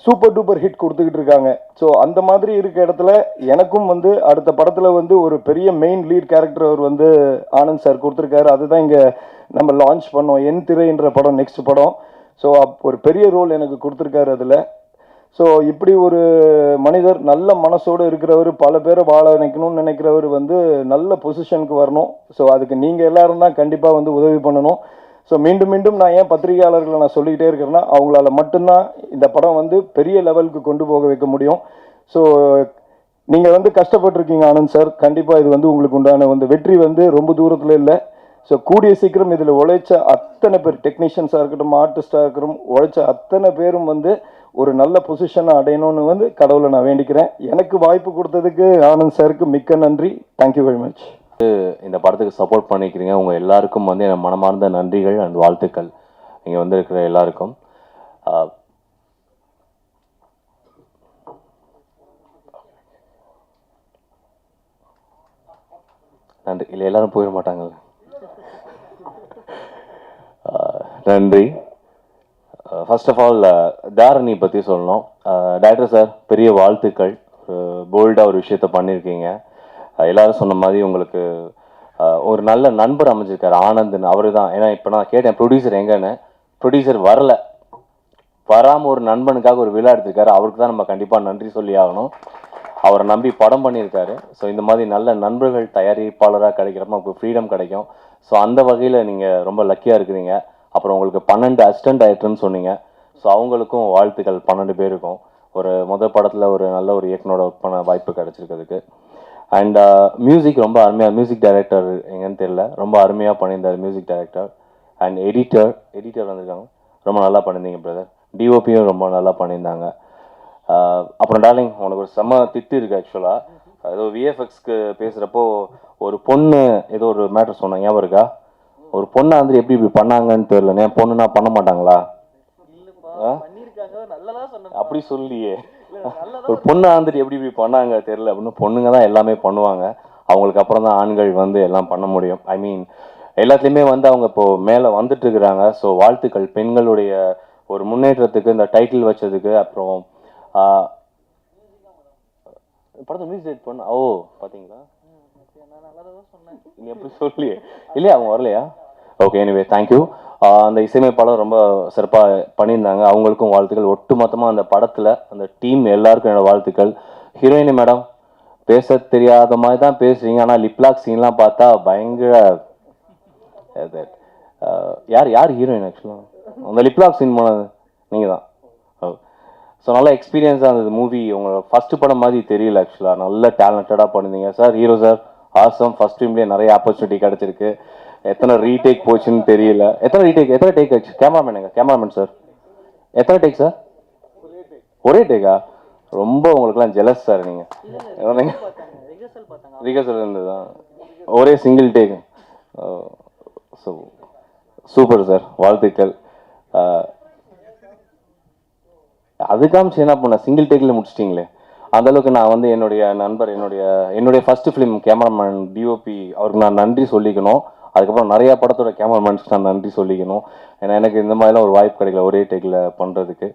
சூப்பர் டூப்பர் ஹிட் கொடுத்துக்கிட்டு இருக்காங்க. ஸோ அந்த மாதிரி இருக்க இடத்துல எனக்கும் வந்து அடுத்த படத்தில் வந்து ஒரு பெரிய மெயின் லீட் கேரக்டர் அவர் வந்து ஆனந்த் சார் கொடுத்துருக்காரு. அதுதான் இங்கே நம்ம லான்ச் பண்ணோம், என் திரைன்ற படம், நெக்ஸ்ட் படம். ஸோ ஒரு பெரிய ரோல் எனக்கு கொடுத்துருக்காரு அதில். ஸோ இப்படி ஒரு மனிதர், நல்ல மனசோடு இருக்கிறவர், பல பேரை வாழ நினைக்கணும்னு நினைக்கிறவர் வந்து நல்ல பொசிஷனுக்கு வரணும். ஸோ அதுக்கு நீங்கள் எல்லாரும் தான் கண்டிப்பாக வந்து உதவி பண்ணணும். ஸோ மீண்டும் நான் ஏன் பத்திரிகையாளர்களை நான் சொல்லிக்கிட்டே இருக்கிறேன்னா அவங்களால மட்டும்தான் இந்த படம் வந்து பெரிய லெவலுக்கு கொண்டு போக வைக்க முடியும். ஸோ நீங்கள் வந்து கஷ்டப்பட்டுருக்கீங்க ஆனந்த் சார். கண்டிப்பாக இது வந்து உங்களுக்கு உண்டான வந்து வெற்றி வந்து ரொம்ப தூரத்தில் இல்லை, ஸோ கூடிய சீக்கிரம் இதில் உழைச்ச அத்தனை பேர், டெக்னீஷியன்ஸாக இருக்கட்டும், ஆர்டிஸ்டாக இருக்கட்டும், உழைச்ச அத்தனை பேரும் வந்து ஒரு நல்ல பொசிஷனை அடையணும்னு வந்து கடவுளை நான் வேண்டிக்கிறேன். எனக்கு வாய்ப்பு கொடுத்ததுக்கு ஆனந்த் சாருக்கு மிக்க நன்றி. Thank you very much. இந்த படத்துக்கு சப்போர்ட் பண்ணிக்கிறீங்க உங்கள் எல்லாருக்கும் வந்து என் மனமார்ந்த நன்றிகள் அண்ட் வாழ்த்துக்கள். இங்கே வந்து இருக்கிற எல்லாருக்கும் நன்றி. இல்லை எல்லாரும் போயிட மாட்டாங்கல்ல. நன்றி. ஃபர்ஸ்ட் ஆஃப் ஆல் தாரணி பற்றி சொல்லணும். டைரக்டர் சார் பெரிய வாழ்த்துக்கள். போல்டாக ஒரு விஷயத்த பண்ணியிருக்கீங்க. எல்லாரும் சொன்ன மாதிரி உங்களுக்கு ஒரு நல்ல நண்பர் அமைஞ்சிருக்காரு ஆனந்த்னு. அவரு தான். ஏன்னா இப்போ நான் கேட்டேன் ப்ரொடியூசர் எங்கன்னு, ப்ரொடியூசர் வராமல் ஒரு நண்பனுக்காக ஒரு விழா எடுத்திருக்காரு. அவருக்கு தான் நம்ம கண்டிப்பாக நன்றி சொல்லி ஆகணும். அவரை நம்பி படம் பண்ணியிருக்காரு. ஸோ இந்த மாதிரி நல்ல நண்பர்கள் தயாரிப்பாளராக கிடைக்கிறப்ப நமக்கு ஃப்ரீடம் கிடைக்கும். ஸோ அந்த வகையில் நீங்கள் ரொம்ப லக்கியாக இருக்கிறீங்க. அப்புறம் உங்களுக்கு 12 அசிஸ்டன்ட் டைரக்டர்னு சொன்னீங்க. ஸோ அவங்களுக்கும் வாழ்த்துக்கள். 12 பேருக்கும் ஒரு முதல் படத்தில் ஒரு நல்ல ஒரு இயக்குனரோட ஒர்க் பண்ண வாய்ப்பு கிடைச்சிருக்கிறதுக்கு. அண்ட் மியூசிக் ரொம்ப அருமையாக, மியூசிக் டைரக்டர் எங்கன்னு தெரியல, ரொம்ப அருமையாக பண்ணியிருந்தார் மியூசிக் டைரக்டர். அண்ட் எடிட்டர் வந்திருக்காங்க, ரொம்ப நல்லா பண்ணியிருந்தீங்க பிரதர். டிஓபியும் ரொம்ப நல்லா பண்ணியிருந்தாங்க. அப்புறம் டார்லிங் உனக்கு ஒரு செம்ம திட்டு இருக்குது ஆக்சுவலாக. ஏதோ விஎஃப்எக்ஸ்க்கு பேசுகிறப்போ ஒரு பொண்ணு ஏதோ ஒரு மேட்டர் சொன்னாங்க, ஞாபகம் இருக்கா? ஒரு பொண்ணை வந்து எப்படி இப்படி பண்ணாங்கன்னு தெரியல. ஏன் பொண்ணுன்னா பண்ண மாட்டாங்களா? அப்படி சொல்லியே ஒரு பொண்ணை வந்துட்டு எப்படி இப்படி பண்ணாங்க தெரியல அப்படின்னு. பொண்ணுங்க தான் எல்லாமே பண்ணுவாங்க. அவங்களுக்கு அப்புறம் தான் ஆண்கள் வந்து எல்லாம் பண்ண முடியும். ஐ மீன் எல்லாத்துலேயுமே வந்து அவங்க இப்போ மேலே வந்துட்டு இருக்கிறாங்க. ஸோ வாழ்த்துக்கள் பெண்களுடைய ஒரு முன்னேற்றத்துக்கு, இந்த டைட்டில் வச்சதுக்கு. அப்புறம் படத்தை மியூசிக் டைரக்ட் பண்ண பார்த்தீங்களா? நீ எப்படி சொல்லியே இல்லையா? அவங்க வரலையா? Okay, anyway thank you. அந்த இசையமைப்பாளர் ரொம்ப சிறப்பாக பண்ணியிருந்தாங்க. அவங்களுக்கும் வாழ்த்துக்கள். ஒட்டுமொத்தமாக அந்த படத்தில் அந்த டீம் எல்லாருக்கும் என்னோட வாழ்த்துக்கள். ஹீரோயினி மேடம் பேச தெரியாத மாதிரி தான் பேசுறீங்க, ஆனால் லிப்லாக் சீன்லாம் பார்த்தா பயங்கர. யார் ஹீரோயின் ஆக்சுவலாக? அந்த லிப்லாக் சீன் போனது நீங்கள் தான். ஸோ நல்ல எக்ஸ்பீரியன்ஸாக இருந்தது மூவி. உங்களோட ஃபஸ்ட்டு படம் மாதிரி தெரியல ஆக்சுவலாக. நல்ல டேலண்டடாக பண்ணியிருந்தீங்க sir. Hero sir awesome. First டைம்லேயே நிறைய ஆப்பர்ச்சுனிட்டி கிடச்சிருக்கு. எத்தனை ரீடேக் போச்சுன்னு தெரியல. எத்தனை டேக் ஆச்சு? கேமராமேன் சார் எத்தனை டேக் சார்? ஒரே டேக்கா? ரொம்ப உங்களுக்குலாம் ஜெலஸ் சார். நீங்கள் ரிகர்சல் இருந்ததா? ஒரே single take. So super sir, வாழ்த்துக்கள். அதுக்காக என்ன பண்ண சிங்கிள் டேக்கில் முடிச்சிட்டிங்களே. அந்தளவுக்கு நான் வந்து என்னுடைய நண்பர், என்னுடைய ஃபஸ்ட்டு ஃபிலிம் கேமராமேன் டிஓபி அவருக்கு நான் நன்றி சொல்லிக்கணும். அதுக்கப்புறம் நிறையா படத்தோட கேமராமேன்ஸ்க்கு நான் நன்றி சொல்லிக்கணும். ஏன்னா எனக்கு இந்த மாதிரிலாம் ஒரு வாய்ப்பு கிடைக்கல ஒரே டேக்கில் பண்ணுறதுக்கு.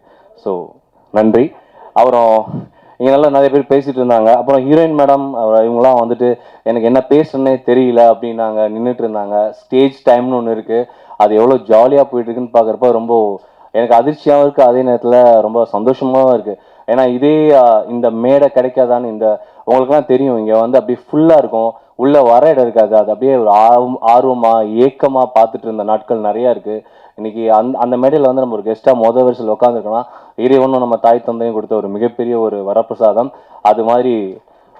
ஸோ நன்றி. அப்புறம் இங்கே நல்லா நிறைய பேர் பேசிகிட்டு இருந்தாங்க. அப்புறம் ஹீரோயின் மேடம் இவங்களாம் வந்துட்டு எனக்கு என்ன பேசுன்னே தெரியல அப்படின்னாங்க, நின்றுட்டு இருந்தாங்க. ஸ்டேஜ் டைம்னு ஒன்று இருக்குது, அது எவ்வளோ ஜாலியாக போயிட்டுருக்குன்னு பார்க்குறப்ப ரொம்ப எனக்கு அதிர்ச்சியாகவும் இருக்குது, அதே நேரத்தில் ரொம்ப சந்தோஷமாகவும் இருக்குது. ஏன்னா இதே இந்த மேடை கிடைக்காதான்னு உங்களுக்குலாம் தெரியும். இங்கே வந்து அப்படியே ஃபுல்லாக இருக்கும், உள்ளே வர இடம் இருக்காது. அது அப்படியே ஒரு ஆர்வமாக ஏக்கமாக பார்த்துட்டு இருந்த நாட்கள் நிறையா இருக்குது. இன்றைக்கி அந்த மேடையில் வந்து நம்ம ஒரு கெஸ்ட்டாக மொதல் வரிசையில் உட்காந்துருக்கலாம். இறைவனும் நம்ம தாய் தந்தையும் கொடுத்த ஒரு மிகப்பெரிய ஒரு வரப்பிரசாதம். அது மாதிரி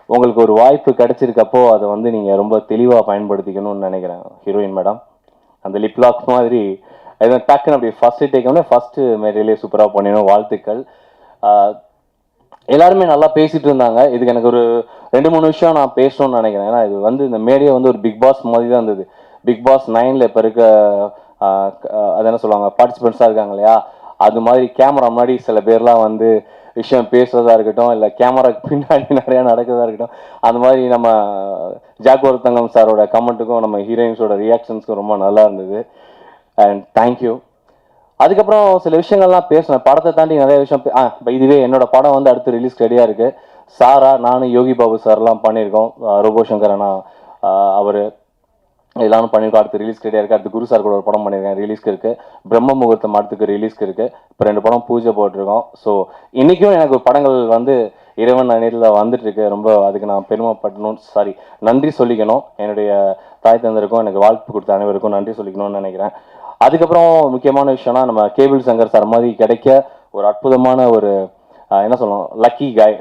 உங்களுக்கு ஒரு வாய்ப்பு கிடைச்சிருக்கப்போ அதை வந்து நீங்கள் ரொம்ப தெளிவாக பயன்படுத்திக்கணும்னு நினைக்கிறேன் ஹீரோயின் மேடம். அந்த லிப்லாக் மாதிரி எதுவும் டக்குன்னு அப்படி ஃபஸ்ட்டு டேக்கோடனே ஃபஸ்ட்டு மேடையிலே சூப்பராக பண்ணிடணும். வாழ்த்துக்கள். எல்லாருமே நல்லா பேசிகிட்டு இருந்தாங்க. இதுக்கு எனக்கு ஒரு 2-3 விஷயம் நான் பேசணும்னு நினைக்கிறேன். ஏன்னா இது வந்து இந்த மேடையை வந்து ஒரு பிக் பாஸ் மாதிரி தான் இருந்தது. பிக் பாஸ் 9ல் இப்போ இருக்க அது என்ன சொல்லுவாங்க, பார்ட்டிசிபெண்ட்ஸாக இருக்காங்க இல்லையா, அது மாதிரி கேமரா முன்னாடி சில பேர்லாம் வந்து விஷயம் பேசுறதா இருக்கட்டும், இல்லை கேமராக்கு பின்னாடி நிறையா நடக்கிறதா இருக்கட்டும், அந்த மாதிரி நம்ம ஜாக்வர் தங்கம் சாரோட கமெண்ட்டுக்கும் நம்ம ஹீரோயின்ஸோட ரியாக்ஷன்ஸுக்கும் ரொம்ப நல்லா இருந்தது. And thank you. அதுக்கப்புறம் சில விஷயங்கள்லாம் பேசினேன். படத்தை தாண்டி நிறைய விஷயம் இதுவே என்னோட படம் வந்து அடுத்து ரிலீஸ் ரெடியாக இருக்குது. சாரா, நானும் யோகி பாபு சார்லாம் பண்ணியிருக்கோம். ரோபோ சங்கர் அண்ணா அவர் எல்லாரும் பண்ணியிருக்கோம். அடுத்து ரிலீஸ் ரெடியாக இருக்குது. அடுத்து குரு சார் கூட ஒரு படம் பண்ணியிருக்கேன், ரிலீஸ்க்கு இருக்குது. பிரம்ம முகூர்த்தம் அடுத்துக்கு ரிலீஸ்க்கு இருக்குது. இப்போ 2 படம் பூஜை போட்டிருக்கோம். ஸோ இன்றைக்கும் எனக்கு படங்கள் வந்து இறைவன் நேரில் வந்துட்டுருக்கு. ரொம்ப அதுக்கு நான் பெருமைப்படணும், நன்றி சொல்லிக்கணும். என்னுடைய தாய் தந்தருக்கும் எனக்கு வாழ்த்து கொடுத்த அனைவருக்கும் நன்றி சொல்லிக்கணும்னு நினைக்கிறேன். அதுக்கப்புறம் முக்கியமான விஷயம்னா நம்ம கேபிள் சங்கர் சார் மாதிரி கிடைக்க ஒரு அற்புதமான ஒரு என்ன சொல்லணும்,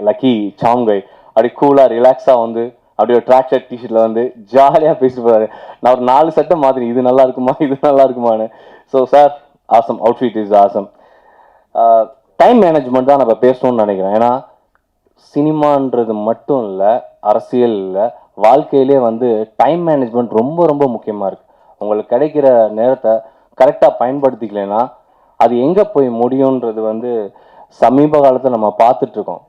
லக்கி சாம் கை. அப்படி கூலாக ரிலாக்ஸாக வந்து அப்படியே ஒரு ட்ராக் ஷர்ட் டிஷர்ட்டில் வந்து ஜாலியாக பேசிட்டு போகிறாரு. நான் ஒரு 4 சட்டை மாதிரி இது நல்லா இருக்குமா இது நல்லா இருக்குமான்னு. So sir awesome, outfit is awesome. Time management தான் நம்ம பேசணும்னு நினைக்கிறேன். ஏன்னா சினிமான்றது மட்டும் இல்லை, அரசியல் இல்லை, வாழ்க்கையிலே வந்து டைம் மேனேஜ்மெண்ட் ரொம்ப ரொம்ப முக்கியமாக இருக்குது. உங்களுக்கு கிடைக்கிற நேரத்தை கரெக்டாக பயன்படுத்திக்கலைன்னா அது எங்கே போய் முடியுன்றது வந்து சமீப காலத்தில் நம்ம பார்த்துட்ருக்கோம்.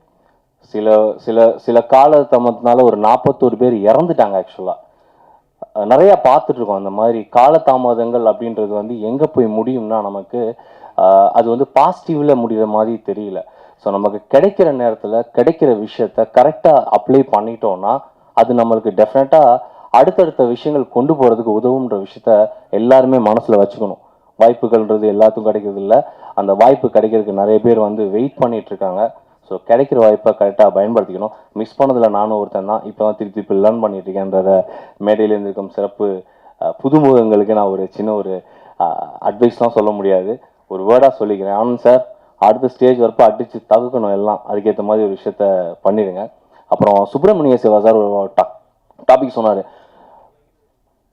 சில சில சில கால தாமதத்தினால ஒரு 41 பேர் இறந்துட்டாங்க. ஆக்சுவலாக நிறையா பார்த்துட்ருக்கோம். அந்த மாதிரி காலதாமதங்கள் அப்படின்றது வந்து எங்கே போய் முடியும்னா நமக்கு அது வந்து பாசிட்டிவில் முடிகிற மாதிரி தெரியல. ஸோ நமக்கு கிடைக்கிற நேரத்தில் கிடைக்கிற விஷயத்த கரெக்டாக அப்ளை பண்ணிட்டோம்னா அது நம்மளுக்கு டெஃபினட்டாக அடுத்தடுத்த விஷயங்கள் கொண்டு போகிறதுக்கு உதவுன்ற விஷயத்த எல்லாருமே மனசில் வச்சுக்கணும். வாய்ப்புகள்ன்றது எல்லாத்துக்கும் கிடைக்கிறது இல்லை. அந்த வாய்ப்பு கிடைக்கிறதுக்கு நிறைய பேர் வந்து வெயிட் பண்ணிகிட்ருக்காங்க. ஸோ கிடைக்கிற வாய்ப்பை கரெக்டாக பயன்படுத்திக்கணும். மிஸ் பண்ணதில் நானும் ஒருத்தன் தான். இப்போ தான் திருப்பி லேர்ன் பண்ணிட்டு இருக்கேன்றத மேடையிலேருந்து இருக்கும் சிறப்பு புதுமுகங்களுக்கு நான் ஒரு சின்ன ஒரு அட்வைஸ்லாம் சொல்ல முடியாது, ஒரு வேர்டாக சொல்லிக்கிறேன். ஆனந்த் சார் அடுத்த ஸ்டேஜ் வரப்போ அடித்து தகுக்கணும் எல்லாம், அதுக்கேற்ற மாதிரி ஒரு விஷயத்த பண்ணிடுங்க. அப்புறம் சுப்பிரமணிய சிவா சார் ஒரு டாபிக் சொன்னார்,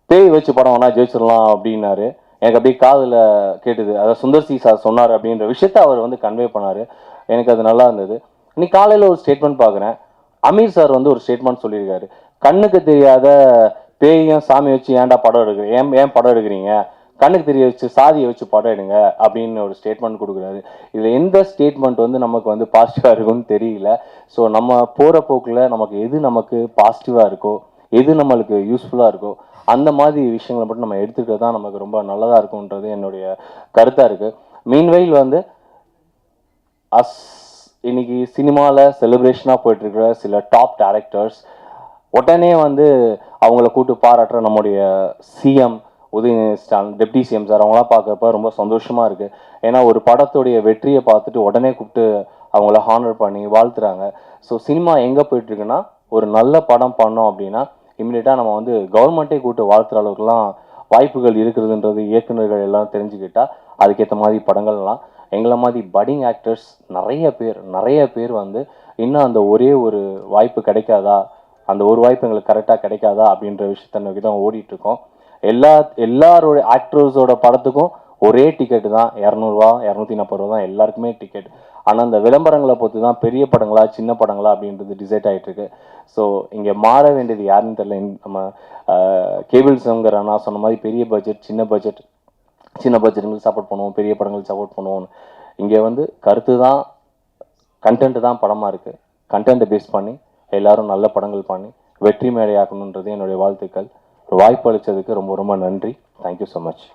பேய் வச்சு படம் வேணா ஜெயிச்சிடலாம் அப்படின்னாரு. எனக்கு அப்படியே காதில் கேட்டுது. அதாவது சுந்தர் சி சார் சொன்னார் அப்படின்ற விஷயத்த அவர் வந்து கன்வே பண்ணார். எனக்கு அது நல்லா இருந்தது. இன்னைக்கு காலையில் ஒரு ஸ்டேட்மெண்ட் பார்க்குறேன். அமீர் சார் வந்து ஒரு ஸ்டேட்மெண்ட் சொல்லியிருக்காரு, கண்ணுக்கு தெரியாத பேயும் சாமி வச்சு ஏன்டா படம் எடுக்கிறீங்க, ஏன் படம் எடுக்கிறீங்க, கண்ணுக்கு தெரிய வச்சு சாதியை வச்சு படம் எடுங்க அப்படின்னு ஒரு ஸ்டேட்மெண்ட் கொடுக்குறாரு. இதில் எந்த ஸ்டேட்மெண்ட் வந்து நமக்கு வந்து பாசிட்டிவாக இருக்கும்னு தெரியல. ஸோ நம்ம போகிற போக்கில் நமக்கு எது நமக்கு பாசிட்டிவாக இருக்கோ, எது நம்மளுக்கு யூஸ்ஃபுல்லாக இருக்கோ அந்த மாதிரி விஷயங்களை மட்டும் நம்ம எடுத்துக்கிறது தான் நமக்கு ரொம்ப நல்லதாக இருக்கும்ன்றது என்னுடைய கருத்தாக இருக்குது. மீன்வைல் வந்து இன்னைக்கு சினிமாவில் செலிப்ரேஷனாக போயிட்டுருக்கிற சில டாப் டைரக்டர்ஸ் உடனே வந்து அவங்கள கூப்பிட்டு பாராட்டுற நம்முடைய CM Udhayanidhi Stalin, deputy CM sir, அவங்களாம் பார்க்குறப்ப ரொம்ப சந்தோஷமாக இருக்குது. ஏன்னா ஒரு படத்துடைய வெற்றியை பார்த்துட்டு உடனே கூப்பிட்டு அவங்கள ஹானர் பண்ணி வாழ்த்துறாங்க. ஸோ சினிமா எங்கே போயிட்டுருக்குன்னா, ஒரு நல்ல படம் பண்ணோம் அப்படின்னா இம்மிடியட்டாக நம்ம வந்து கவர்மெண்ட்டே கூப்பிட்டு வாழ்த்துற அளவுக்குலாம் வாய்ப்புகள் இருக்குதுன்றது இயக்குநர்கள் எல்லாம் தெரிஞ்சுக்கிட்டால் அதுக்கேற்ற மாதிரி படங்கள்லாம் எங்களை மாதிரி பட்டிங் ஆக்டர்ஸ் நிறைய பேர் வந்து இன்னும் அந்த ஒரே ஒரு வாய்ப்பு கிடைக்காதா, அந்த ஒரு வாய்ப்பு எங்களுக்கு கரெக்டாக கிடைக்காதா அப்படின்ற விஷயத்த நோக்கி தான் ஓடிட்டுருக்கோம். எல்லாரோட ஆக்டர்ஸோட படத்துக்கும் ஒரே டிக்கெட்டு தான், 200 240 தான் எல்லாருக்குமே டிக்கெட். ஆனால் அந்த விளம்பரங்களை பொறுத்து தான் பெரிய படங்களா சின்ன படங்களா அப்படின்றது டிசைட் ஆகிட்டுருக்கு. ஸோ இங்கே மாற வேண்டியது யாருன்னு தெரியல. நம்ம கேபிள்ஸுங்கிற நான் சொன்ன மாதிரி பெரிய பட்ஜெட் சின்ன பட்ஜெட்டுங்களுக்கு சப்போர்ட் பண்ணுவோம், பெரிய படங்களுக்கு சப்போர்ட் பண்ணுவோம். இங்கே வந்து கருத்து தான், கண்டென்ட் தான் படமாக இருக்குது. கண்டென்ட்டை பேஸ் பண்ணி எல்லாரும் நல்ல படங்கள் பண்ணி வெற்றி மேடையாக்கணுன்றது என்னுடைய வாழ்த்துக்கள். வாய்ப்பு அளித்ததுக்கு ரொம்ப ரொம்ப நன்றி. Thank you so much.